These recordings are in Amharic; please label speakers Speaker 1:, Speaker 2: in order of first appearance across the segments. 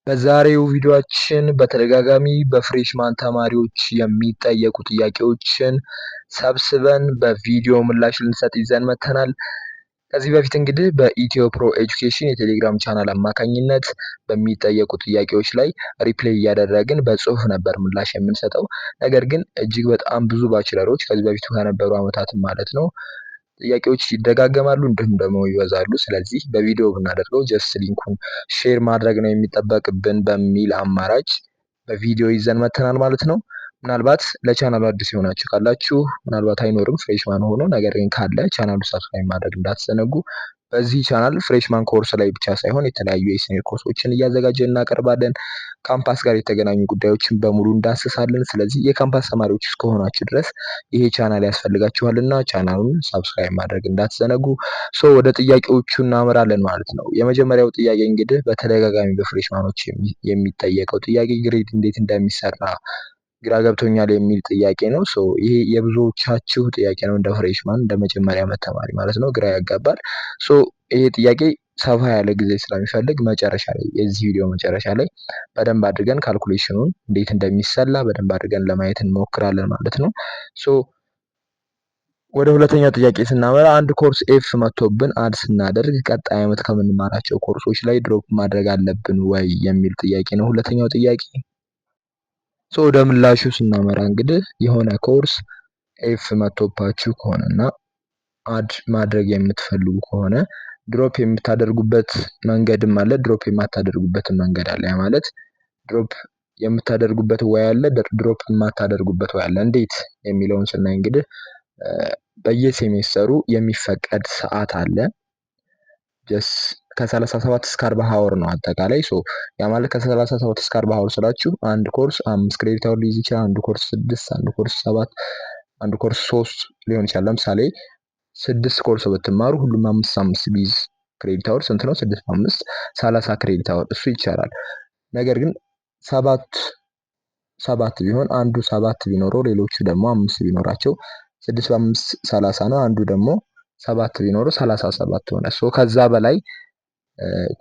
Speaker 1: በዛሬው ቪዲዮአችን በተደጋጋሚ በፍሬሽማን ተማሪዎች የሚጠየቁ ጥያቄዎችን ሰብስበን በቪዲዮ ምላሽ ልንሰጥ ይዘን መጥተናል። ከዚህ በፊት እንግዲህ በኢትዮ ፕሮ ኤጁኬሽን የቴሌግራም ቻናል አማካኝነት በሚጠየቁ ጥያቄዎች ላይ ሪፕሌይ እያደረግን በጽሁፍ ነበር ምላሽ የምንሰጠው። ነገር ግን እጅግ በጣም ብዙ ባችለሮች ከዚህ በፊት ከነበሩ ዓመታትም ማለት ነው ጥያቄዎች ይደጋገማሉ እንዲሁም ደግሞ ይበዛሉ። ስለዚህ በቪዲዮ ብናደርገው ጀስት ሊንኩን ሼር ማድረግ ነው የሚጠበቅብን በሚል አማራጭ በቪዲዮ ይዘን መጥተናል ማለት ነው። ምናልባት ለቻናሉ አዲስ የሆናችሁ ካላችሁ ምናልባት አይኖርም ፍሬሽማን ሆኖ፣ ነገር ግን ካለ ቻናሉ ሰብስክራይብ ማድረግ እንዳትዘነጉ። በዚህ ቻናል ፍሬሽማን ኮርስ ላይ ብቻ ሳይሆን የተለያዩ የሲኒየር ኮርሶችን እያዘጋጀን እናቀርባለን። ካምፓስ ጋር የተገናኙ ጉዳዮችን በሙሉ እንዳስሳለን። ስለዚህ የካምፓስ ተማሪዎች እስከሆናችሁ ድረስ ይሄ ቻናል ያስፈልጋችኋልና ቻናሉን ሰብስክራይብ ማድረግ እንዳትዘነጉ። ወደ ጥያቄዎቹ እናመራለን ማለት ነው። የመጀመሪያው ጥያቄ እንግዲህ በተደጋጋሚ በፍሬሽማኖች የሚጠየቀው ጥያቄ ግሬድ እንዴት እንደሚሰራ ግራ ገብቶኛል የሚል ጥያቄ ነው። ይሄ የብዙዎቻችሁ ጥያቄ ነው። እንደ ፍሬሽማን እንደ መጀመሪያ ዓመት ተማሪ ማለት ነው፣ ግራ ያጋባል። ይሄ ጥያቄ ሰፋ ያለ ጊዜ ስለሚፈልግ መጨረሻ ላይ የዚህ ቪዲዮ መጨረሻ ላይ በደንብ አድርገን ካልኩሌሽኑን እንዴት እንደሚሰላ በደንብ አድርገን ለማየት እንሞክራለን ማለት ነው። ወደ ሁለተኛው ጥያቄ ስናመራ አንድ ኮርስ ኤፍ መጥቶብን አድ ስናደርግ ቀጣይ ዓመት ከምንማራቸው ኮርሶች ላይ ድሮፕ ማድረግ አለብን ወይ የሚል ጥያቄ ነው ሁለተኛው ጥያቄ። ወደ ምላሹ ስናመራ እንግዲህ የሆነ ኮርስ ኤፍ መጥቶባችሁ ከሆነና አድ ማድረግ የምትፈልጉ ከሆነ ድሮፕ የምታደርጉበት መንገድም አለ፣ ድሮፕ የማታደርጉበትም መንገድ አለ። ያ ማለት ድሮፕ የምታደርጉበት ወይ አለ፣ ድሮፕ የማታደርጉበት ወይ አለ። እንዴት የሚለውን ስናይ እንግዲህ በየሴሜስተሩ የሚፈቀድ ሰዓት አለ። ከ37 እስከ 40 ሀወር ነው አጠቃላይ። ያ ማለት ከ37 እስከ 40 ሀወር ስላችሁ አንድ ኮርስ 5 ክሬዲት ሀወር ሊይዝ ይችላል። አንድ ኮርስ 6፣ አንድ ኮርስ 7፣ አንድ ኮርስ 3 ሊሆን ይችላል። ለምሳሌ 6 ኮርስ ብትማሩ ሁሉም 5 ቢዝ ክሬዲት ሀወር ስንት ነው? 6 5 30 ክሬዲት ሀወር እሱ ይቻላል። ነገር ግን 7 ቢሆን አንዱ 7 ቢኖረው ሌሎቹ ደግሞ 5 ቢኖራቸው 6 በ5 30 ነው። አንዱ ደግሞ 7 ቢኖረው 37 ሆነ። ከዛ በላይ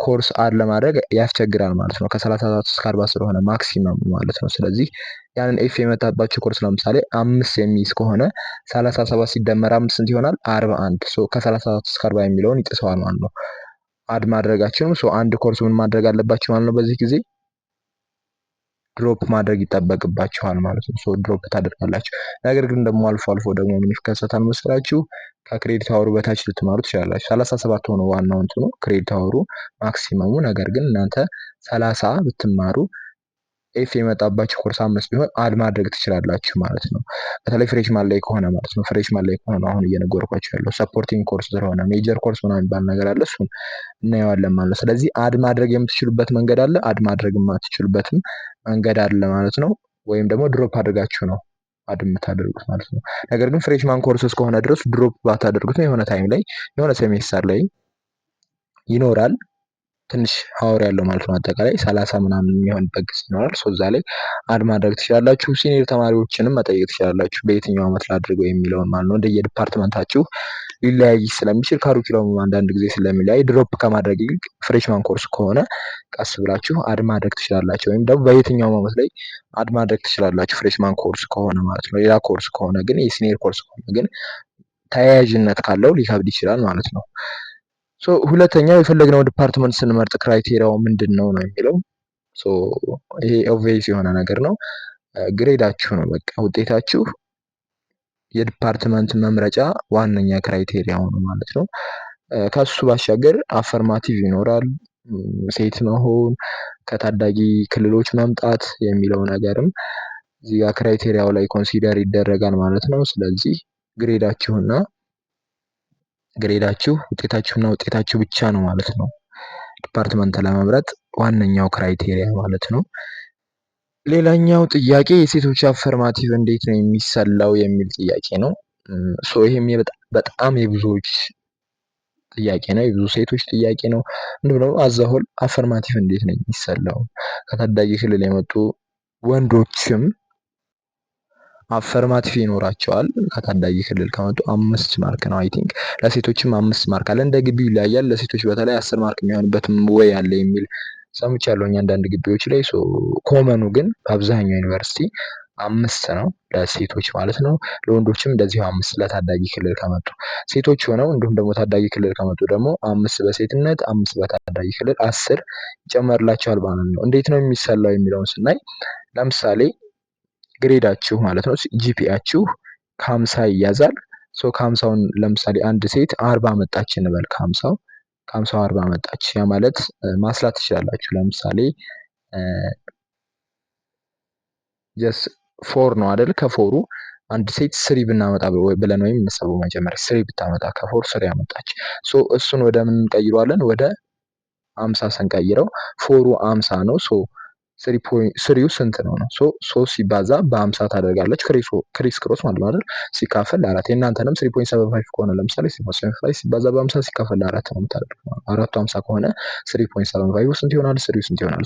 Speaker 1: ኮርስ አድ ለማድረግ ያስቸግራል ማለት ነው። ከ37 እስከ 40 ስለሆነ ማክሲመም ማለት ነው። ስለዚህ ያንን ኤፍ የመታባቸው ኮርስ ለምሳሌ 5 የሚይዝ ከሆነ 37 ሲደመር 5 ስንት ይሆናል? 41። ከ37 እስከ 40 የሚለውን ይጥሰዋል ማለት ነው። አድ ማድረጋችሁም አንድ ኮርስ ምን ማድረግ አለባችሁ ማለት ነው? በዚህ ጊዜ ድሮፕ ማድረግ ይጠበቅባችኋል ማለት ነው። ድሮፕ ታደርጋላችሁ። ነገር ግን ደግሞ አልፎ አልፎ ደግሞ ምን ይከሰታል መስላችሁ? ከክሬዲት አወሩ በታች ልትማሩ ትችላላችሁ። 37 ሆኖ ዋናው እንትኑ ክሬዲት አወሩ ማክሲመሙ። ነገር ግን እናንተ 30 ብትማሩ ኤፍ የመጣባችሁ ኮርስ 5 ቢሆን አድ ማድረግ ትችላላችሁ ማለት ነው። በተለይ ፍሬሽማን ላይ ከሆነ ማለት ነው። ፍሬሽማን ላይ ከሆነ አሁን እየነገርኳችሁ ያለው ሰፖርቲንግ ኮርስ ስለሆነ ሜጀር ኮርስ ምናምን የሚባል ነገር አለ። እሱን እናየዋለን ማለት ነው። ስለዚህ አድ ማድረግ የምትችሉበት መንገድ አለ፣ አድ ማድረግ የማትችሉበትም መንገድ አለ ማለት ነው። ወይም ደግሞ ድሮፕ አድርጋችሁ ነው አድ የምታደርጉት ማለት ነው። ነገር ግን ፍሬሽማን ኮርስ እስከሆነ ድረስ ድሮፕ ባታደርጉት የሆነ ታይም ላይ የሆነ ሴሜስተር ላይ ይኖራል ትንሽ ሀወር ያለው ማለት ነው። አጠቃላይ 30 ምናምን የሚሆንበት ጊዜ ይኖራል። እዛ ላይ አድ ማድረግ ትችላላችሁ። ሲኒየር ተማሪዎችንም መጠየቅ ትችላላችሁ በየትኛው ዓመት ላድርገው የሚለውን ማለት ነው። እንደየ ዲፓርትመንታችሁ ሊለያይ ስለሚችል ካሪኩለሙ አንዳንድ ጊዜ ስለሚለያይ ድሮፕ ከማድረግ ይልቅ ፍሬሽማን ኮርስ ከሆነ ቀስ ብላችሁ አድ ማድረግ ትችላላችሁ። ወይም ደግሞ በየትኛው ዓመት ላይ አድ ማድረግ ትችላላችሁ ፍሬሽማን ኮርስ ከሆነ ማለት ነው። ሌላ ኮርስ ከሆነ ግን የሲኒየር ኮርስ ከሆነ ግን ተያያዥነት ካለው ሊከብድ ይችላል ማለት ነው። ሁለተኛው የፈለግነው ዲፓርትመንት ስንመርጥ ክራይቴሪያው ምንድን ነው የሚለው ይሄ ኦብቪየስ የሆነ ነገር ነው። ግሬዳችሁ ነው በቃ ውጤታችሁ የዲፓርትመንት መምረጫ ዋነኛ ክራይቴሪያው ነው ማለት ነው። ከሱ ባሻገር አፈርማቲቭ ይኖራል፣ ሴት መሆን፣ ከታዳጊ ክልሎች መምጣት የሚለው ነገርም እዚህ ጋር ክራይቴሪያው ላይ ኮንሲደር ይደረጋል ማለት ነው። ስለዚህ ግሬዳችሁ ውጤታችሁና ውጤታችሁ ብቻ ነው ማለት ነው ዲፓርትመንት ለመምረጥ ዋነኛው ክራይቴሪያ ማለት ነው። ሌላኛው ጥያቄ የሴቶች አፈርማቲቭ እንዴት ነው የሚሰላው የሚል ጥያቄ ነው። ይሄም በጣም የብዙዎች ጥያቄ ነው፣ የብዙ ሴቶች ጥያቄ ነው። እንዲሁም ደግሞ አዛሆል አፈርማቲቭ እንዴት ነው የሚሰላው? ከታዳጊ ክልል የመጡ ወንዶችም አፈርማቲቭ ይኖራቸዋል። ከታዳጊ ክልል ከመጡ 5 ማርክ ነው። አይ ቲንክ ለሴቶችም 5 ማርክ አለ። እንደ ግቢው ይለያያል። ለሴቶች በተለይ 10 ማርክ የሚሆንበትም ወይ አለ የሚል ሰምቻለሁኝ አንዳንድ ግቢዎች ላይ። ኮመኑ ግን በአብዛኛው ዩኒቨርሲቲ 5 ነው ለሴቶች ማለት ነው። ለወንዶችም እንደዚሁ 5 ለታዳጊ ክልል ከመጡ ሴቶች ሆነው እንዲሁም ደግሞ ታዳጊ ክልል ከመጡ ደግሞ 5 በሴትነት 5 በታዳጊ ክልል 10 ይጨመርላቸዋል ማለት ነው። እንዴት ነው የሚሰላው የሚለውን ስናይ ለምሳሌ ግሬዳችሁ ማለት ነው ጂፒኤያችሁ ከ50 ይያዛል። ከ50ውን ለምሳሌ አንድ ሴት 40 መጣች እንበል። ከ50 40 መጣች። ያ ማለት ማስላት ትችላላችሁ። ለምሳሌ ጀስ ፎር ነው አይደል? ከፎሩ አንድ ሴት ስሪ ብናመጣ ብለን ወይም እንሰበው መጀመሪያ ስሪ ብታመጣ ከፎር ስሪ ያመጣች። እሱን ወደ ምን እንቀይረዋለን? ወደ 50 ስንቀይረው ፎሩ 50 ነው። ስሪው ስንት ነው? 3 ሲባዛ በ50 ታደርጋለች። ክሪስ ክሮስ ማለት ነው አይደል? ሲካፈል ለ4 የእናንተንም 3.75 ከሆነ ለምሳሌ 3.75 ሲባዛ በ50 ሲካፈል ለ4 ነው የምታደርጉት ማለት ነው። 4ቱ 50 ከሆነ 3.75 ስንት ይሆናል? ስሪው ስንት ይሆናል?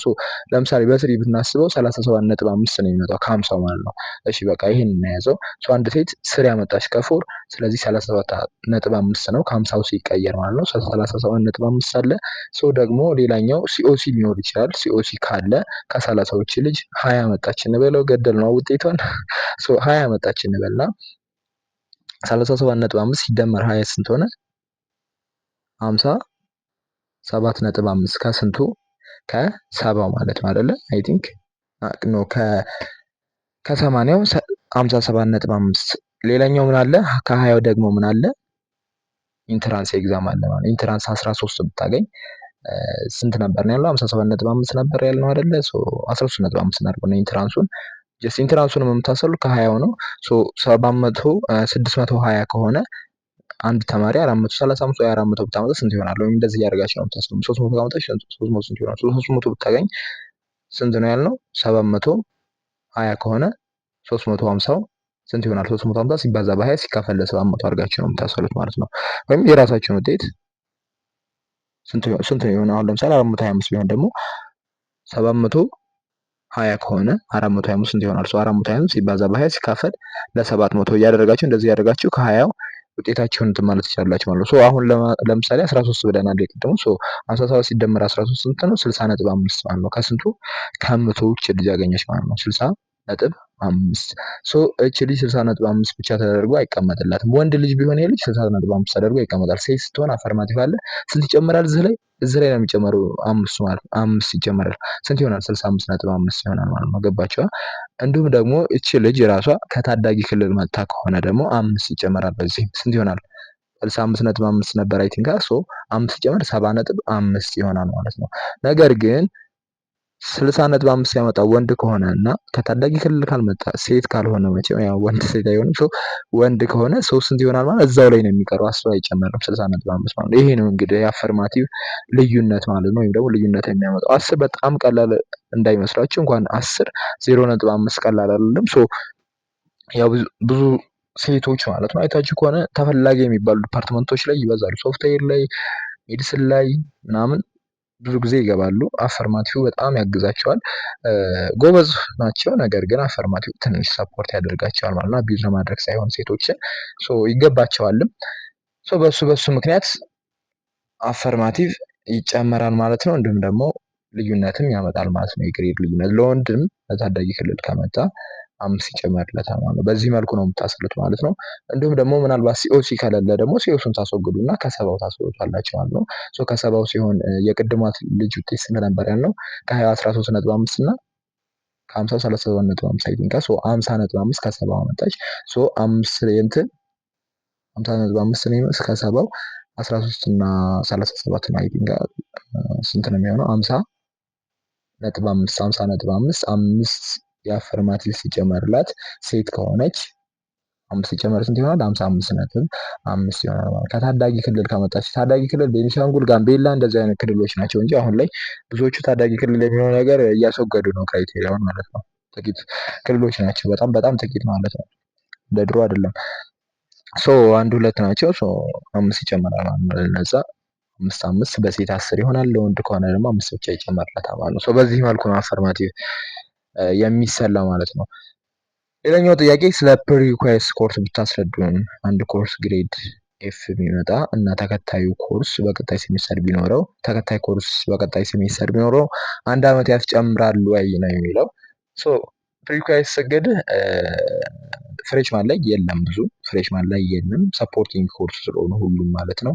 Speaker 1: ለምሳሌ በስሪ ብናስበው 37.5 ነው የሚመጣው ከ50 ማለት ነው። እሺ በቃ ይሄን እናያዘው። አንድ ሴት ስሪ ያመጣች ከፎር ስለዚህ 37.5 ነው ከ50 ሲቀየር ማለት ነው። 37.5 አለ። ደግሞ ሌላኛው ሲኦሲ ሊኖር ይችላል። ሲኦሲ ካለ ከ30ዎች ልጅ 20 መጣች እንበለው። ገደል ነው ውጤቷን። 20 መጣች እንበልና 37.5 ሲደመር 20 ስንት ሆነ? 57.5 ከስንቱ? ከ70 ማለት ነው አይደለ? አይ ቲንክ ኖ ከ80ው 57.5። ሌላኛው ምን አለ? ከ20 ደግሞ ምን አለ? ኢንትራንስ ኤግዛም አለ ማለት ነው። ኢንትራንስ 13 ብታገኝ ስንት ነበር ነው ያለው? 57.5 ነበር ያልነው አይደለ? 13.5 እናድርገው ነው ኢንትራንሱን። ኢንትራንሱን የምታሰሉ ከ20 ነው። 700 620 ከሆነ አንድ ተማሪ 435 ወይ 400 ብታመጣ ስንት ይሆናል? ወይም እንደዚህ እያደረጋችሁ ነው የምታስሉ። 300 ካመጣች 300 ስንት ይሆናል? 300 ብታገኝ ስንት ነው ያልነው? 720 ከሆነ 350 ስንት ይሆናል? 350 ሲባዛ በ20 ሲካፈል ለ700 አድርጋችሁ ነው የምታሰሉት ማለት ነው። ወይም የራሳችሁን ውጤት ስንት ነው የሆነ? አሁን ለምሳሌ 425 ቢሆን ደግሞ 720 ከሆነ 425 ስንት ይሆናል? 425 ሲባዛ በ20 ሲካፈል ለ700 እያደረጋችሁ እንደዚህ ያደርጋችሁ ከ20 ውጤታችሁን እንትን ማለት ትችላላችሁ ማለት ነው። አሁን ለምሳሌ 13 ብለናል የቅድሙ። 57 ሲደመር 13 ስንት ነው? 60.5 ማለት ነው። ከስንቱ? ከመቶዎች ልጅ ያገኘች ማለት ነው። 60.5 እች ልጅ 60.5 ብቻ ተደርጎ አይቀመጥላትም። ወንድ ልጅ ቢሆን ይሄ ልጅ 60.5 ተደርጎ ይቀመጣል። ሴት ስትሆን አፈርማቲቭ አለ። ስንት ይጨመራል? እዚህ ላይ ነው የሚጨመረው። 5 ማለት 5 ይጨመራል ስንት ይሆናል? 65.5 ይሆናል ማለት ነው። ገባችሁ? እንዲሁም ደግሞ እቺ ልጅ ራሷ ከታዳጊ ክልል መጥታ ከሆነ ደግሞ 5 ይጨመራል። በዚህ ስንት ይሆናል? 65.5 ነበር አይ ቲንክ። 5 ሲጨመር 70.5 ይሆናል ማለት ነው። ነገር ግን 60.5 ያመጣው ወንድ ከሆነ እና ከታዳጊ ክልል ካልመጣ ሴት ካልሆነ መቼም ያው ወንድ ሴት አይሆንም። ወንድ ከሆነ ስንት ይሆናል ማለት እዛው ላይ ነው የሚቀረው። 10 አይጨመርም 60.5 ማለት ነው። ይሄ ነው እንግዲህ የአፈርማቲቭ ልዩነት ማለት ነው። ወይም ደግሞ ልዩነት የሚያመጣው 10 በጣም ቀላል እንዳይመስላችሁ። እንኳን 10 0.5 ቀላል አይደለም። ያው ብዙ ሴቶች ማለት ነው አይታችሁ ከሆነ ተፈላጊ የሚባሉ ዲፓርትመንቶች ላይ ይበዛሉ። ሶፍትዌር ላይ፣ ሜዲሲን ላይ ምናምን ብዙ ጊዜ ይገባሉ። አፈርማቲቭ በጣም ያግዛቸዋል። ጎበዝ ናቸው። ነገር ግን አፈርማቲቭ ትንሽ ሰፖርት ያደርጋቸዋል ማለት ነው። አቢዩዝ ለማድረግ ሳይሆን ሴቶችን ይገባቸዋልም። በሱ ምክንያት አፈርማቲቭ ይጨመራል ማለት ነው። እንዲሁም ደግሞ ልዩነትም ያመጣል ማለት ነው። የግሬድ ልዩነት ለወንድም ለታዳጊ ክልል ከመጣ 5 ይጨመርለታል ማለት ነው። በዚህ መልኩ ነው የምታስሉት ማለት ነው። እንዲሁም ደግሞ ምናልባት ሲኦሲ ከሌለ ደግሞ ሲኦሲን ታስወግዱና ከሰባው ታስወግዱታላችሁ ማለት ነው። ከሰባው ሲሆን የቅድማት ልጅ ውጤት ስንት ነበር ያልነው? ከ20 13.5 እና ከ50 37.5 አይ ቲንክ 50.5 ከሰባው አመጣች። 5 እንትን 50.5 ነው እስከ ሰባው 13 እና 37 ነው አይ ቲንክ ስንት ነው የሚሆነው? 50.5 5 የአፈርማቲቭ ሲጨመርላት ሴት ከሆነች 5 ሲጨመር ስንት ይሆናል? 55.5 ይሆናል ማለት። ከታዳጊ ክልል ከመጣች ታዳጊ ክልል ቤኒሻንጉል፣ ጋምቤላ እንደዚህ አይነት ክልሎች ናቸው እንጂ አሁን ላይ ብዙዎቹ ታዳጊ ክልል የሚሆነው ነገር እያስወገዱ ነው ክራይቴሪያውን ማለት ነው። ጥቂት ክልሎች ናቸው። በጣም ጥቂት ማለት ነው። እንደ ድሮ አይደለም። አንድ ሁለት ናቸው። 5 ይጨመራል ማለት ነው። ለነዛ 5 በሴት 10 ይሆናል። ለወንድ ከሆነ ደግሞ 5 ብቻ ይጨመርለታል ማለት ነው። በዚህ መልኩ ነው አፈርማቲቭ የሚሰላ ማለት ነው። ሌላኛው ጥያቄ ስለ ፕሪሪኳይስ ኮርስ ብታስረዱን። አንድ ኮርስ ግሬድ ኤፍ ቢመጣ እና ተከታዩ ኮርስ በቀጣይ ሴሚስተር ቢኖረው አንድ አመት ያስጨምራሉ ወይ ነው የሚለው። ሶ ፕሪኳይስ እንግዲህ ፍሬሽማን ላይ የለም፣ ብዙ ፍሬሽማን ላይ የለም። ሰፖርቲንግ ኮርስ ስለሆኑ ሁሉም ማለት ነው።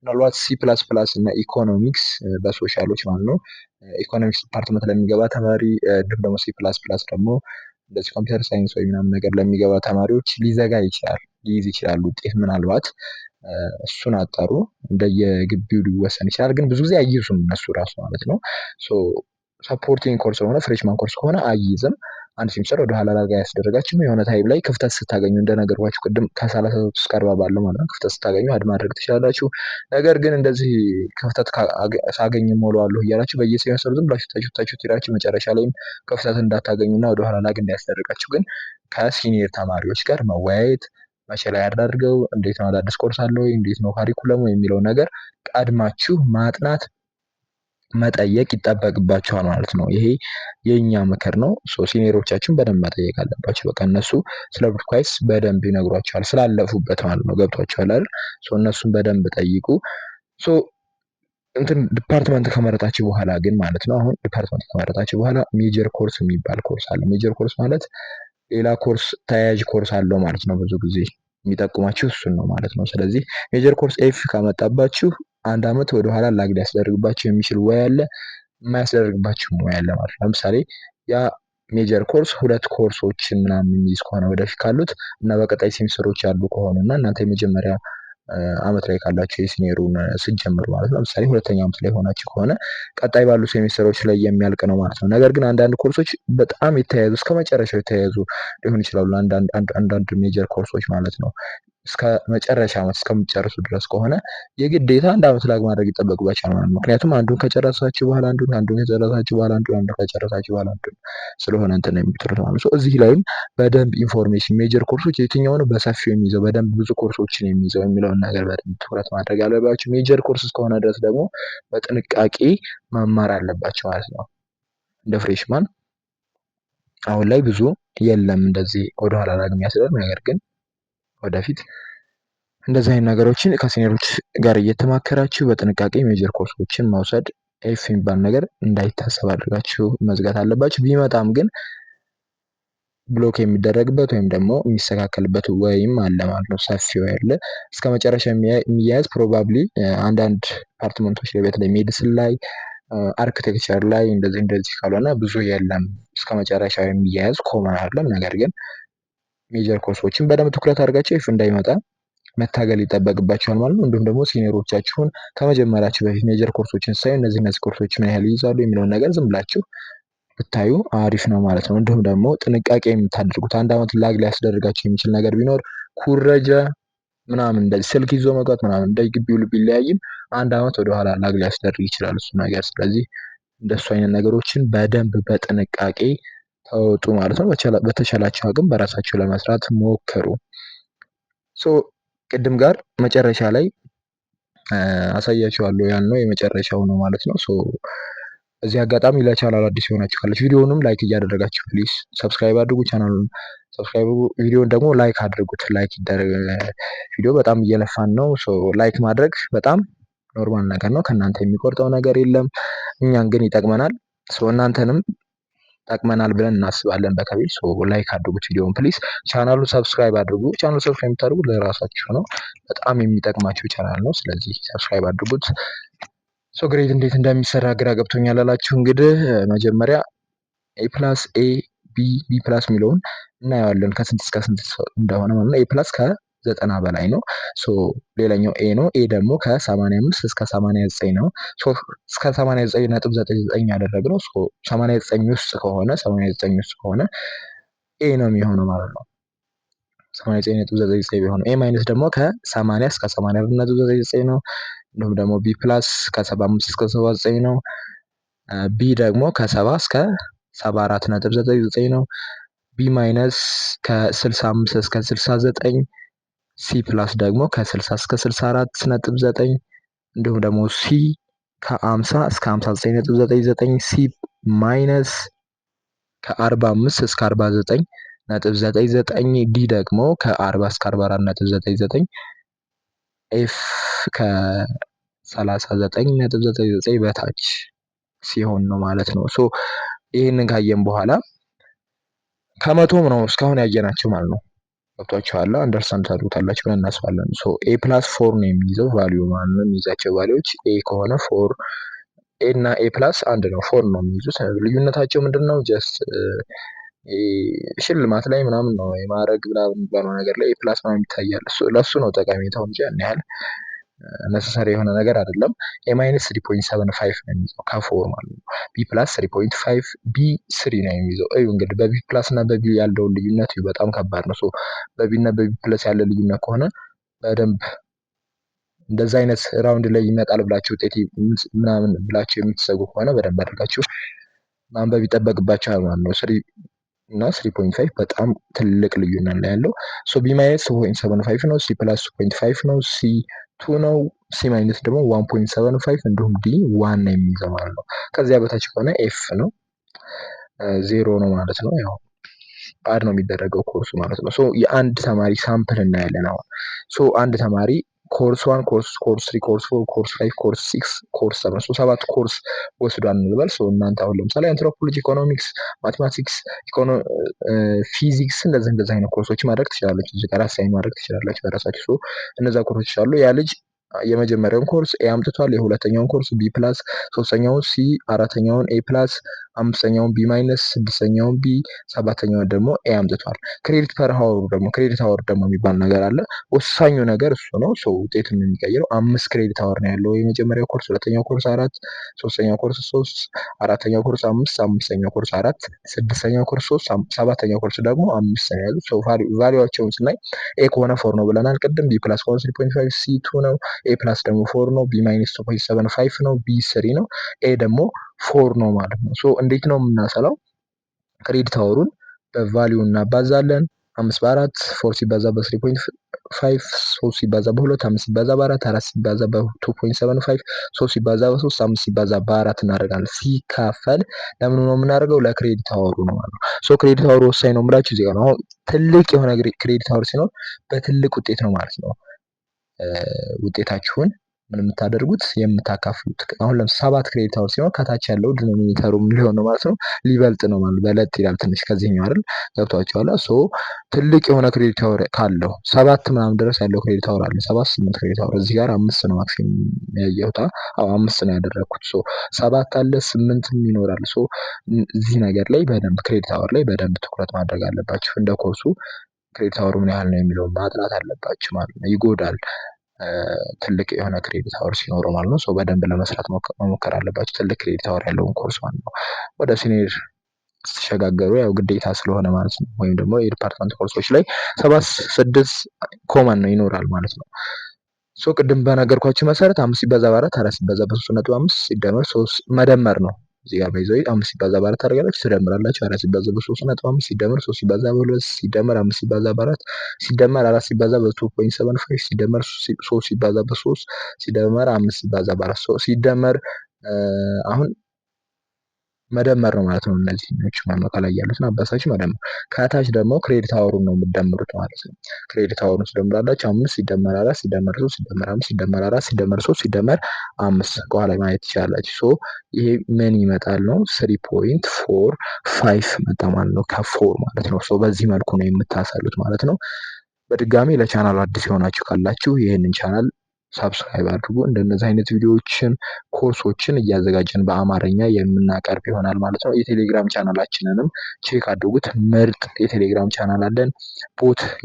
Speaker 1: ምናልባት ሲ ፕላስ ፕላስ እና ኢኮኖሚክስ በሶሻሎች ማለት ነው ኢኮኖሚክስ ዲፓርትመንት ለሚገባ ተማሪ እንዲሁም ደግሞ ሲ ፕላስ ፕላስ ደግሞ እንደዚህ ኮምፒውተር ሳይንስ ወይ ምናምን ነገር ለሚገባ ተማሪዎች ሊዘጋ ይችላል፣ ሊይዝ ይችላል ውጤት ምናልባት እሱን አጣሩ። እንደየግቢው ሊወሰን ይችላል፣ ግን ብዙ ጊዜ አይይዙም እነሱ ራሱ ማለት ነው። ሰፖርቲንግ ኮርስ ሆነ ፍሬሽማን ኮርስ ከሆነ አይይዝም። አንድ ሴሚስተር ወደ ኋላ ላጋ ያስደረጋችሁ የሆነ ታይም ላይ ክፍተት ስታገኙ እንደነገርኳችሁ ቅድም ከ33 እስከ 40 ባለው ማለት ነው ክፍተት ስታገኙ አድ ማድረግ ትችላላችሁ። ነገር ግን እንደዚህ ክፍተት ሳገኝ ሞላዋለሁ እያላችሁ በየሴሚስተሩ ዝም ብላችሁ ታችሁ ሄዳችሁ መጨረሻ ላይም ክፍተት እንዳታገኙና ወደ ኋላ ላግ እንዳያስደርጋችሁ ግን ከሲኒየር ተማሪዎች ጋር መወያየት መቼ ላይ አድርገው እንዴት ነው አዳዲስ ኮርስ አለ ወይ እንዴት ነው ካሪኩለሙ የሚለው ነገር ቀድማችሁ ማጥናት መጠየቅ ይጠበቅባቸዋል ማለት ነው። ይሄ የኛ ምክር ነው። ሲኒየሮቻችሁን በደንብ መጠየቅ አለባቸው። በቃ እነሱ ስለ ፕሪኳይስ በደንብ ይነግሯቸዋል ስላለፉበት ማለት ነው። ገብቷቸዋል አይደል? እነሱን በደንብ ጠይቁ። እንትን ዲፓርትመንት ከመረጣችሁ በኋላ ግን ማለት ነው አሁን ዲፓርትመንት ከመረጣችሁ በኋላ ሜጀር ኮርስ የሚባል ኮርስ አለ። ሜጀር ኮርስ ማለት ሌላ ኮርስ ተያያዥ ኮርስ አለው ማለት ነው። ብዙ ጊዜ የሚጠቁማችሁ እሱን ነው ማለት ነው። ስለዚህ ሜጀር ኮርስ ኤፍ ካመጣባችሁ አንድ አመት ወደኋላ ላግ ሊያስደርግባችሁ የሚችል ወይ አለ፣ የማያስደርግባችሁ ወይ አለ ማለት ነው። ለምሳሌ ያ ሜጀር ኮርስ 2 ኮርሶችን ምናምን የሚይዝ ከሆነ ወደፊት ካሉት እና በቀጣይ ሴሚስተሮች ያሉ ከሆነ እና እናንተ የመጀመሪያ አመት ላይ ካላችሁ የሲኒየሩን ስትጀምሩ ማለት ነው። ለምሳሌ ሁለተኛ አመት ላይ ሆናችሁ ከሆነ ቀጣይ ባሉ ሴሚስተሮች ላይ የሚያልቅ ነው ማለት ነው። ነገር ግን አንዳንድ ኮርሶች በጣም የተያያዙ እስከ መጨረሻው የተያያዙ ሊሆን ይችላሉ። አንዳንድ ሜጀር ኮርሶች ማለት ነው እስከ መጨረሻ አመት እስከምጨርሱ ድረስ ከሆነ የግዴታ አንድ አመት ላግ ማድረግ ይጠበቅባቸዋል ማለት ነው። ምክንያቱም አንዱን ከጨረሳችሁ በኋላ አንዱን ከጨረሳችሁ በኋላ አንዱን ከጨረሳችሁ በኋላ አንዱን ስለሆነ እንትን የሚጥሩት ማለት ነው። እዚህ ላይም በደንብ ኢንፎርሜሽን ሜጀር ኮርሶች የትኛው ነው በሰፊው የሚይዘው በደንብ ብዙ ኮርሶችን የሚይዘው የሚለውን ነገር በደንብ ትኩረት ማድረግ አለባቸው። ሜጀር ኮርስ እስከሆነ ድረስ ደግሞ በጥንቃቄ መማር አለባቸው ማለት ነው። እንደ ፍሬሽማን አሁን ላይ ብዙ የለም እንደዚህ ወደኋላ ላግ የሚያስደርግ ነገር ግን ወደፊት እንደዚህ አይነት ነገሮችን ከሲኒየሮች ጋር እየተማከራችሁ በጥንቃቄ ሜጀር ኮርሶችን መውሰድ ኤፍ የሚባል ነገር እንዳይታሰብ አድርጋችሁ መዝጋት አለባችሁ። ቢመጣም ግን ብሎክ የሚደረግበት ወይም ደግሞ የሚስተካከልበት ወይም አለ ማለት ነው። ሰፊው ያለ እስከ መጨረሻ የሚያያዝ ፕሮባብሊ አንዳንድ ዲፓርትመንቶች ላይ በተለይ ሜዲሲን ላይ አርኪቴክቸር ላይ እንደዚህ ካልሆነ ብዙ የለም እስከ መጨረሻ የሚያያዝ ኮመን አይደለም። ነገር ግን ሜጀር ኮርሶችን በደንብ ትኩረት አድርጋችሁ ኤፍ እንዳይመጣ መታገል ይጠበቅባቸዋል ማለት ነው። እንዲሁም ደግሞ ሲኒየሮቻችሁን ከመጀመራችሁ በፊት ሜጀር ኮርሶችን ሳይ እነዚህ ኮርሶች ምን ያህል ይይዛሉ የሚለውን ነገር ዝም ብላችሁ ብታዩ አሪፍ ነው ማለት ነው። እንዲሁም ደግሞ ጥንቃቄ የምታደርጉት አንድ አመት ላግ ሊያስደርጋችሁ የሚችል ነገር ቢኖር ኩረጃ ምናምን እንደዚህ ስልክ ይዞ መግባት ምናምን እንደ ግቢው ቢለያይም አንድ አመት ወደኋላ ላግ ሊያስደርግ ይችላል እሱ ነገር። ስለዚህ እንደሱ አይነት ነገሮችን በደንብ በጥንቃቄ ተወጡ ማለት ነው። በተቻላችሁ አቅም በራሳችሁ ለመስራት ሞክሩ። ቅድም ጋር መጨረሻ ላይ አሳያችኋለሁ ያልነው የመጨረሻው ነው ማለት ነው። እዚህ አጋጣሚ ለቻናል አዲስ የሆናችሁ ካላችሁ ቪዲዮውንም ላይክ እያደረጋችሁ ፕሊዝ ሰብስክራይብ አድርጉ። ቻናሉን ሰብስክራይብ፣ ቪዲዮውን ደግሞ ላይክ አድርጉት። ላይክ ይደረግ። ቪዲዮ በጣም እየለፋን ነው። ላይክ ማድረግ በጣም ኖርማል ነገር ነው። ከእናንተ የሚቆርጠው ነገር የለም። እኛን ግን ይጠቅመናል። እናንተንም ጠቅመናል ብለን እናስባለን በከፊል። ላይክ አድርጉት ቪዲዮውን ፕሊዝ። ቻናሉን ሰብስክራይብ አድርጉ። ቻናሉን ሰብስክራይብ የምታደርጉ ለራሳችሁ ነው፣ በጣም የሚጠቅማችሁ ቻናል ነው። ስለዚህ ሰብስክራይብ አድርጉት። ግሬድ እንዴት እንደሚሰራ ግራ ገብቶኛል አላችሁ። እንግዲህ መጀመሪያ ኤ ፕላስ ኤ ቢ ፕላስ የሚለውን እናየዋለን ከስንት እስከ ስንት እንደሆነ ማለት ነው። ኤ ፕላስ ከ90 በላይ ነው። ሌላኛው ኤ ነው። ኤ ደግሞ ከ85 እስከ 89 ነው። እስከ 89.99 ያደረግነው 89 ውስጥ ከሆነ ኤ ነው የሚሆነው ማለት ነው። 89.99 ቢሆን ኤ ማይነስ ደግሞ ከ80 እስከ 84.99 ነው። እንዲሁም ደግሞ ቢ ፕላስ ከ75 እስከ 79 ነው። ቢ ደግሞ ከ70 እስከ 74.99 ነው። ቢ ማይነስ ከ65 እስከ 69፣ ሲ ፕላስ ደግሞ ከ60 እስከ 64.9፣ እንዲሁም ደግሞ ሲ ከ50 እስከ 59.99፣ ሲ ማይነስ ከ45 እስከ 49.99፣ ዲ ደግሞ ከ40 እስከ 44.99 ኤፍ ከ39.99 በታች ሲሆን ነው ማለት ነው። ሶ ይህንን ካየን በኋላ ከመቶም ነው እስካሁን ያየናቸው ማለት ነው። ገብቷችኋል? አንደርስታንድ ታደርጉታላችሁ ብለን እናስባለን። ሶ ኤ ፕላስ 4 ነው የሚይዘው ቫልዩ ማለት ነው። የሚይዛቸው ቫልዩዎች ኤ ከሆነ 4 ኤ እና ኤ ፕላስ አንድ ነው 4 ነው የሚይዙት። ልዩነታቸው ምንድን ነው? ጀስት ሽልማት ላይ ምናምን ነው የማድረግ ምናምን የሚባለው ነገር ላይ ኤ ፕላስ ምናምን ይታያል። ለሱ ነው ጠቀሜታው እንጂ ያን ያህል ነሰሰሪ የሆነ ነገር አይደለም። ኤ ማይነስ 3.75 ነው የሚይዘው ከ4 ማለት ነው። ቢ ፕላስ 3.5 ቢ 3 ነው የሚይዘው። እዩ እንግዲህ በቢ ፕላስ እና በቢ ያለውን ልዩነት በጣም ከባድ ነው። ሶ በቢ እና በቢ ፕላስ ያለ ልዩነት ከሆነ በደንብ እንደዛ አይነት ራውንድ ላይ ይመጣል ብላችሁ ውጤት ምናምን ብላችሁ የምትሰጉ ከሆነ በደንብ አድርጋችሁ ማንበብ ይጠበቅባችኋል ማለት ነው። 3 እና 3.5 በጣም ትልቅ ልዩነት ላይ ያለው። ሶ ቢ ማይነስ 2.75 ነው። ሲ ፕላስ 2.5 ነው። ሲ 2 ነው። ሲ ማይነስ ደግሞ 1.75 እንዲሁም ዲ 1 ነው የሚይዘው ማለት ነው። ከዚያ በታች ከሆነ ኤፍ ነው 0 ነው ማለት ነው። ያው አድ ነው የሚደረገው ኮርሱ ማለት ነው። ሶ የአንድ ተማሪ ሳምፕል እናያለን አሁን። ሶ አንድ ተማሪ ኮርስ 1 ኮርስ 3 ኮርስ 4 ኮርስ 5 ኮርስ 6 ኮርስ 7 ሶ 7 ኮርስ ወስዷል እንበል። ሶ እናንተ አሁን ለምሳሌ አንትሮፖሎጂ፣ ኢኮኖሚክስ፣ ማቴማቲክስ፣ ፊዚክስ እንደዚህ አይነት ኮርሶች ማድረግ ትችላላችሁ። እዚህ ጋር አሳይን ማድረግ ትችላላችሁ በራሳችሁ። ሶ እነዛ ኮርሶች አሉ። ያ ልጅ የመጀመሪያውን ኮርስ ኤ አምጥቷል። የሁለተኛውን ኮርስ ቢ ፕላስ፣ ሶስተኛውን ሲ፣ አራተኛውን ኤ ፕላስ፣ አምስተኛውን ቢ ማይነስ፣ ስድስተኛውን ቢ፣ ሰባተኛውን ደግሞ ኤ አምጥቷል። ክሬዲት ፐር ሀወር ደግሞ የሚባል ነገር አለ። ወሳኙ ነገር እሱ ነው። ሶ ውጤትን የሚቀይረው 5 ክሬዲት ሀወር ነው ያለው የመጀመሪያው ኮርስ፣ ሁለተኛው ኮርስ 4፣ ሶስተኛው ኮርስ 3፣ አራተኛው ኮርስ 5፣ አምስተኛው ኮርስ 4፣ ስድስተኛው ኮርስ 3፣ ሰባተኛው ኮርስ ደግሞ 5 ነው ያሉት። ሶ ቫሊዩዋቸውን ስናይ ኤ ከሆነ 4 ነው ብለናል ቅድም። ቢ ፕላስ ከሆነ 3.5፣ ሲ 2 ነው። ኤ ፕላስ ደግሞ 4 ነው። ቢ ማይነስ 2.75 ነው። ቢ 3 ነው። ኤ ደግሞ 4 ነው ማለት ነው። ሶ እንዴት ነው የምናሰላው? ክሬዲት አወሩን በቫሊዩ እናባዛለን። 5 በ4 4 ሲባዛ በ3.5 3 ሲባዛ በ2 5 ሲባዛ በ4 4 ሲባዛ በ2.75 3 ሲባዛ በ3 5 ሲባዛ በ4 እናደርጋለን። ሲካፈል ለምኑ ነው የምናደርገው? ለክሬዲት አወሩ ነው ማለት ነው። ሶ ክሬዲት አወሩ ወሳኝ ነው የምላችሁ እዚህ ጋር ነው። አሁን ትልቅ የሆነ ክሬዲት አወር ሲኖር በትልቅ ውጤት ነው ማለት ነው ውጤታችሁን ምን የምታደርጉት የምታካፍሉት። አሁን ለምሳሌ 7 ክሬዲት አወር ሲሆን ከታች ያለው ዲኖሚኔተሩ ሊሆን ነው ማለት ነው ሊበልጥ ነው ማለት በለጥ ይላል ትንሽ ከዚህኛው አይደል? ገብቷችኋል? ሶ ትልቅ የሆነ ክሬዲት አወር ካለው 7 ምናምን ድረስ ያለው ክሬዲት አወር አለ። 7 8 ክሬዲት አወር እዚህ ጋር 5 ነው ማክሲመም ያየሁት። አዎ 5 ነው ያደረኩት። ሶ 7 አለ 8 ይኖራል። ሶ እዚህ ነገር ላይ በደንብ ክሬዲት አወር ላይ በደንብ ትኩረት ማድረግ አለባችሁ። እንደ ኮርሱ ክሬዲት አወሩ ምን ያህል ነው የሚለውን ማጥናት አለባችሁ ማለት ነው። ይጎዳል ትልቅ የሆነ ክሬዲት አወር ሲኖረው ማለት ነው። በደንብ ለመስራት መሞከር አለባችሁ ትልቅ ክሬዲት አወር ያለውን ኮርስ ማለት ነው። ወደ ሲኒየር ስትሸጋገሩ ያው ግዴታ ስለሆነ ማለት ነው። ወይም ደግሞ የዲፓርትመንት ኮርሶች ላይ 7 6 ኮመን ነው ይኖራል ማለት ነው። ሶ ቅድም በነገርኳችሁ መሰረት 5 ሲባዛ በ4 4 ሲባዛ በ3.5 ሲደመር 3 መደመር ነው። እዚህ ጋር ባይዘው 5 ሲባዛ በ4 ታደርጋላችሁ ትደምራላችሁ። 4 ሲባዛ በ3.5 ሲደመር 3 ሲባዛ በ2 ሲደመር 5 ሲባዛ በ4 ሲደመር 4 ሲባዛ በ2.75 ሲደመር 3 ሲባዛ በ3 ሲደመር 5 ሲባዛ በ4 ሲደመር አሁን መደመር ነው ማለት ነው። እነዚህ ነው ከላይ ያሉትን አባሳችሁ መደመር። ከታች ደግሞ ክሬዲት አወሩን ነው የምትደምሩት ማለት ነው። ክሬዲት አወሩን ትደምራላችሁ። 5 ሲደመር 4 ሲደመር 3 ሲደመር 5 ሲደመር 4 ሲደመር 3 ሲደመር 5 ከኋላ ማየት ትችላላችሁ። ሶ ይሄ ምን ይመጣል ነው 3.45 መጣ ማለት ነው ከ4 ማለት ነው። ሶ በዚህ መልኩ ነው የምታሳሉት ማለት ነው። በድጋሚ ለቻናሉ አዲስ የሆናችሁ ካላችሁ ይህንን ቻናል ሳብስክራይብ አድርጉ። እንደነዚህ አይነት ቪዲዮዎችን ኮርሶችን እያዘጋጀን በአማርኛ የምናቀርብ ይሆናል ማለት ነው። የቴሌግራም ቻናላችንንም ቼክ አድርጉት። ምርጥ የቴሌግራም ቻናል አለን።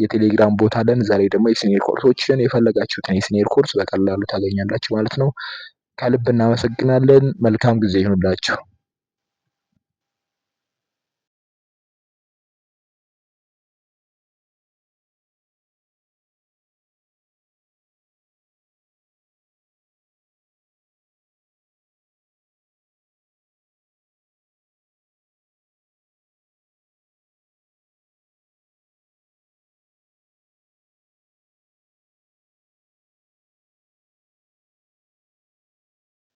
Speaker 1: የቴሌግራም ቦት አለን። ዛሬ ደግሞ የሲኒየር ኮርሶችን የፈለጋችሁትን የሲኒየር ኮርስ በቀላሉ ታገኛላችሁ ማለት ነው። ከልብ እናመሰግናለን። መልካም ጊዜ ይሁንላችሁ።